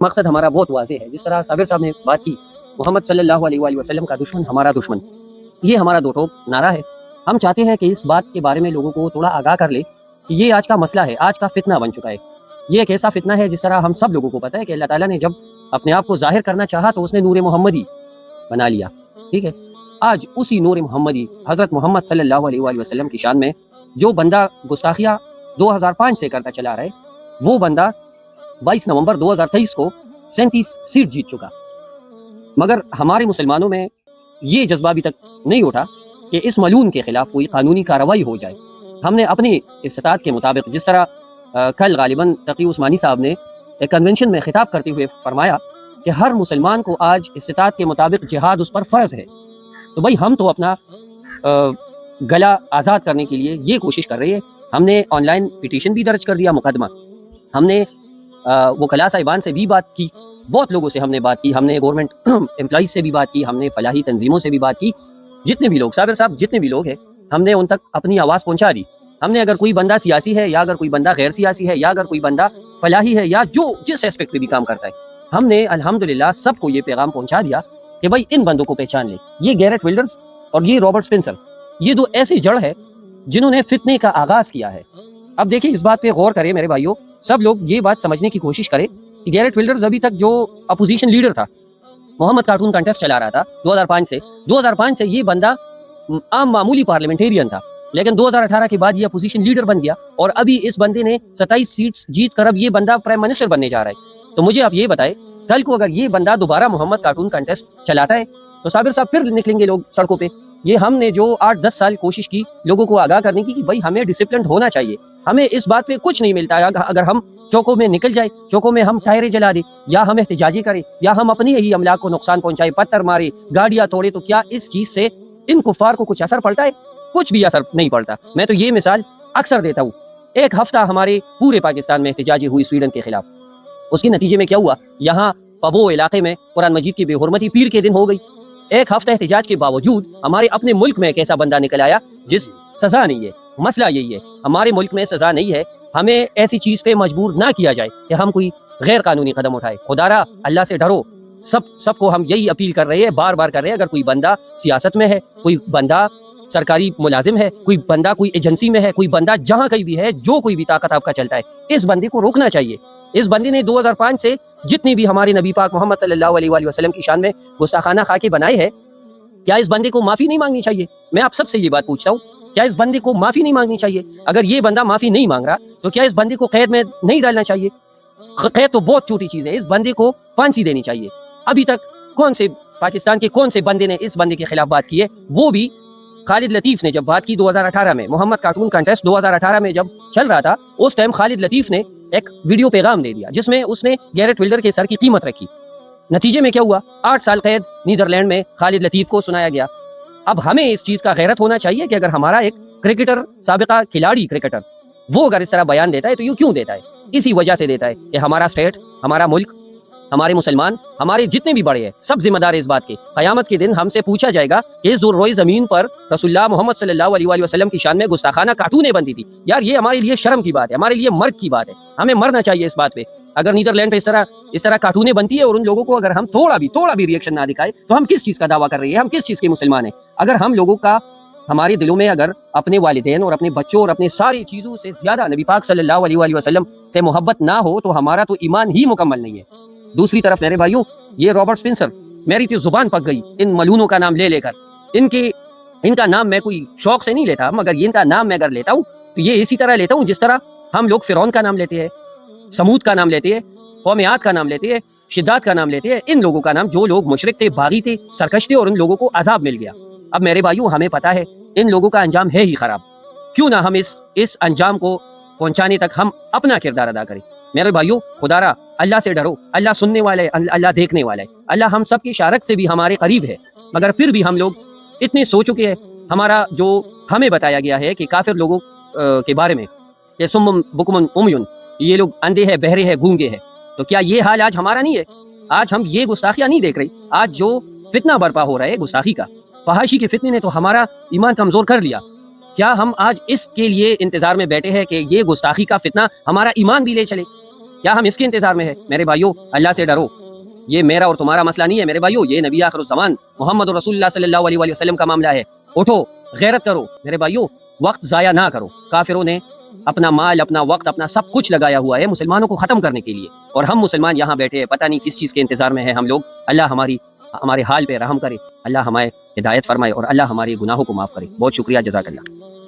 مقصد ہمارا بہت واضح ہے. جس طرح صابر صاحب نے بات کی محمد صلی اللہ علیہ وآلہ وسلم کا دشمن ہمارا دشمن، یہ ہمارا دو ٹوک نعرہ ہے. ہم چاہتے ہیں کہ اس بات کے بارے میں لوگوں کو تھوڑا آگاہ کر لے کہ یہ آج کا مسئلہ ہے، آج کا فتنہ بن چکا ہے. یہ ایک ایسا فتنہ ہے جس طرح ہم سب لوگوں کو پتہ ہے کہ اللہ تعالیٰ نے جب اپنے آپ کو ظاہر کرنا چاہا تو اس نے نور محمدی بنا لیا. ٹھیک ہے، آج اسی نور محمدی حضرت محمد صلی اللہ علیہ وآلہ وسلم کی شان میں جو بندہ گستاخیاں 2005 سے کرتا چلا رہا ہے، وہ بندہ 22 نومبر 2023 کو 37 سیٹ جیت چکا. مگر ہمارے مسلمانوں میں یہ جذبہ ابھی تک نہیں اٹھا کہ اس ملعون کے خلاف کوئی قانونی کارروائی ہو جائے. ہم نے اپنی استطاعت کے مطابق، جس طرح کل غالباً تقی عثمانی صاحب نے ایک کنونشن میں خطاب کرتے ہوئے فرمایا کہ ہر مسلمان کو آج استطاعت کے مطابق جہاد اس پر فرض ہے، تو بھائی ہم تو اپنا گلا آزاد کرنے کے لیے یہ کوشش کر رہے ہیں. ہم نے آن لائن پٹیشن بھی درج کر دیا، مقدمہ. ہم نے وکلاء صاحبان سے بھی بات کی، بہت لوگوں سے ہم نے بات کی، ہم نے گورنمنٹ امپلائیز سے بھی بات کی، ہم نے فلاحی تنظیموں سے بھی بات کی. جتنے بھی لوگ صابر صاحب جتنے بھی لوگ ہیں، ہم نے ان تک اپنی آواز پہنچا دی. ہم نے اگر کوئی بندہ سیاسی ہے یا اگر کوئی بندہ غیر سیاسی ہے یا اگر کوئی بندہ فلاحی ہے یا جو جس ایسپیکٹ پہ بھی کام کرتا ہے، ہم نے الحمدللہ سب کو یہ پیغام پہنچا دیا کہ بھائی ان بندوں کو پہچان لیں. یہ گیرٹ ولڈرز اور یہ رابرٹ سپنسر، یہ دو ایسے جڑ ہے جنہوں نے فتنے کا آغاز کیا ہے. اب دیکھیں اس بات پہ غور کریں میرے بھائیوں، سب لوگ یہ بات سمجھنے کی کوشش کریں کہ گیرٹ ولڈرز ابھی تک جو اپوزیشن لیڈر تھا، محمد کارٹون کنٹیسٹ چلا رہا تھا 2005 سے یہ بندہ عام معمولی پارلیمنٹیرین تھا، لیکن 2018 کے بعد یہ اپوزیشن لیڈر بن گیا اور ابھی اس بندے نے 27 سیٹس جیت کر اب یہ بندہ پرائم منسٹر بننے جا رہا ہے. تو مجھے آپ یہ بتائیں، کل کو اگر یہ بندہ دوبارہ محمد کارٹون کنٹیسٹ چلاتا ہے تو صابر صاحب پھر نکلیں گے لوگ سڑکوں پہ. یہ ہم نے جو 8-10 سال کوشش کی لوگوں کو آگاہ کرنے کی کہ بھائی ہمیں ڈسپلنڈ ہونا چاہیے، ہمیں اس بات پہ کچھ نہیں ملتا اگر ہم چوکوں میں نکل جائے، چوکوں میں ہم ٹائریں جلا دیں یا ہم احتجاجی کریں یا ہم اپنی ہی املاک کو نقصان پہنچائے، پتھر مارے، گاڑیاں توڑے، تو کیا اس چیز سے ان کفار کو کچھ اثر پڑتا ہے؟ کچھ بھی اثر نہیں پڑتا. میں تو یہ مثال اکثر دیتا ہوں. ایک ہفتہ ہمارے پورے پاکستان میں احتجاجی ہوئی سویڈن کے خلاف. اس کے نتیجے میں کیا ہوا؟ یہاں پبو علاقے میں قرآن مجید کی بے حرمتی پیر کے دن ہو گئی. ایک ہفتہ احتجاج کے باوجود ہمارے اپنے ملک میں ایک ایسا بندہ نکل آیا جس سزا نہیں ہے. مسئلہ یہی ہے، ہمارے ملک میں سزا نہیں ہے. ہمیں ایسی چیز پہ مجبور نہ کیا جائے کہ ہم کوئی غیر قانونی قدم اٹھائے. خدا را اللہ سے ڈرو. سب کو ہم یہی اپیل کر رہے ہیں، بار بار کر رہے ہیں. اگر کوئی بندہ سیاست میں ہے، کوئی بندہ سرکاری ملازم ہے، کوئی بندہ کوئی ایجنسی میں ہے، کوئی بندہ جہاں کہیں بھی ہے، جو کوئی بھی طاقت آپ کا چلتا ہے، اس بندے کو روکنا چاہیے. اس بندے نے 2005 سے جتنی بھی ہمارے نبی پاک محمد صلی اللہ علیہ وآلہ وسلم کی شان میں گستاخانہ خاکے بنائے ہیں، کیا اس بندے کو معافی نہیں مانگنی چاہیے؟ میں آپ سب سے یہ بات پوچھتا ہوں، کیا اس بندے کو معافی نہیں مانگنی چاہیے؟ اگر یہ بندہ معافی نہیں مانگ رہا تو کیا اس بندے کو قید میں نہیں ڈالنا چاہیے؟ قید تو بہت چھوٹی چیز ہے، اس بندے کو پھانسی دینی چاہیے. ابھی تک پاکستان کے کون سے بندے نے اس بندے کے خلاف بات کی ہے؟ وہ بھی خالد لطیف نے جب بات کی 2018 میں، محمد کارٹون کنٹیسٹ 2018 میں جب چل رہا تھا، اس ٹائم خالد لطیف نے ایک ویڈیو پیغام دے دیا جس میں اس نے گیرٹ ولڈر کے سر کی قیمت رکھی. نتیجے میں کیا ہوا؟ 8 سال قید نیدرلینڈ میں خالد لطیف کو سنایا گیا. اب ہمیں اس چیز کا غیرت ہونا چاہیے کہ اگر ہمارا ایک کرکٹر، سابقہ کھلاڑی کرکٹر، وہ اگر اس طرح بیان دیتا ہے تو یہ کیوں دیتا ہے؟ اسی وجہ سے دیتا ہے کہ ہمارا اسٹیٹ، ہمارا ملک، ہمارے مسلمان، ہمارے جتنے بھی بڑے ہیں، سب ذمہ دار اس بات کے. قیامت کے دن ہم سے پوچھا جائے گا کہ اس روئے زمین پر رسول اللہ محمد صلی اللہ علیہ وآلہ وسلم کی شان میں گستاخانہ کارٹونیں بنتی تھی. یار یہ ہمارے لیے شرم کی بات ہے، ہمارے لیے مرگ کی بات ہے. ہمیں مرنا چاہیے اس بات پہ. اگر نیدرلینڈ پہ اس طرح کارٹونیں بنتی ہے اور ان لوگوں کو اگر ہم تھوڑا بھی ریئیکشن نہ دکھائے تو ہم کس چیز کا دعویٰ کر رہے ہیں؟ ہم کس چیز کے مسلمان ہیں؟ اگر ہم لوگوں کا ہمارے دلوں میں اگر اپنے والدین اور اپنے بچوں اور اپنے ساری چیزوں سے زیادہ نبی پاک صلی اللہ علیہ وآلہ وسلم سے محبت نہ ہو تو ہمارا تو ایمان ہی مکمل نہیں ہے. دوسری طرف میرے بھائیوں، یہ رابرٹ سپنسر، میری تو زبان پک گئی ان ملعونوں کا نام لے کر. ان کا نام میں کوئی شوق سے نہیں لیتا، مگر ان کا نام میں اگر لیتا ہوں تو یہ اسی طرح لیتا ہوں جس طرح ہم لوگ فرعون کا نام لیتے ہیں، سمود کا نام لیتے ہیں، قوم عاد کا نام لیتے ہیں، شداد کا نام لیتے ہیں. ان لوگوں کا نام جو لوگ مشرک تھے، باغی تھے، سرکش تھے اور ان لوگوں کو عذاب مل گیا. اب میرے بھائیوں ہمیں پتا ہے ان لوگوں کا انجام ہے ہی خراب. کیوں نہ ہم اس انجام کو پہنچانے تک ہم اپنا کردار ادا کریں. میرے بھائیوں خدا را اللہ سے ڈرو. اللہ سننے والے، اللہ دیکھنے والا ہے. اللہ ہم سب کی شارک سے بھی ہمارے قریب ہے، مگر پھر بھی ہم لوگ اتنے سو چکے ہیں. ہمارا جو ہمیں بتایا گیا ہے کہ کافر لوگوں کے بارے میں کہ سم بکم امیون، یہ لوگ اندھے ہیں، بہرے ہیں، گونگے ہیں، تو کیا یہ حال آج ہمارا نہیں ہے؟ آج ہم یہ گستاخیاں نہیں دیکھ رہے؟ آج جو فتنہ برپا ہو رہا ہے گستاخی کا، فحاشی کے فتنے نے تو ہمارا ایمان کمزور کر لیا. کیا ہم آج اس کے لیے انتظار میں بیٹھے ہیں کہ یہ گستاخی کا فتنہ ہمارا ایمان بھی لے چلے؟ کیا ہم اس کے انتظار میں ہے؟ میرے بھائیوں، اللہ سے ڈرو. یہ میرا اور تمہارا مسئلہ نہیں ہے میرے بھائیوں، یہ نبی آخر الزمان محمد رسول اللہ صلی اللہ علیہ وآلہ وسلم کا معاملہ ہے. اٹھو، غیرت کرو میرے بھائیوں، وقت ضائع نہ کرو. کافروں نے اپنا مال، اپنا وقت، اپنا سب کچھ لگایا ہوا ہے مسلمانوں کو ختم کرنے کے لیے، اور ہم مسلمان یہاں بیٹھے ہیں، پتہ نہیں کس چیز کے انتظار میں ہیں ہم لوگ. اللہ ہمارے حال پہ رحم کرے، اللہ ہمیں ہدایت فرمائے، اور اللہ ہمارے گناہوں کو معاف کرے. بہت شکریہ، جزاک اللہ.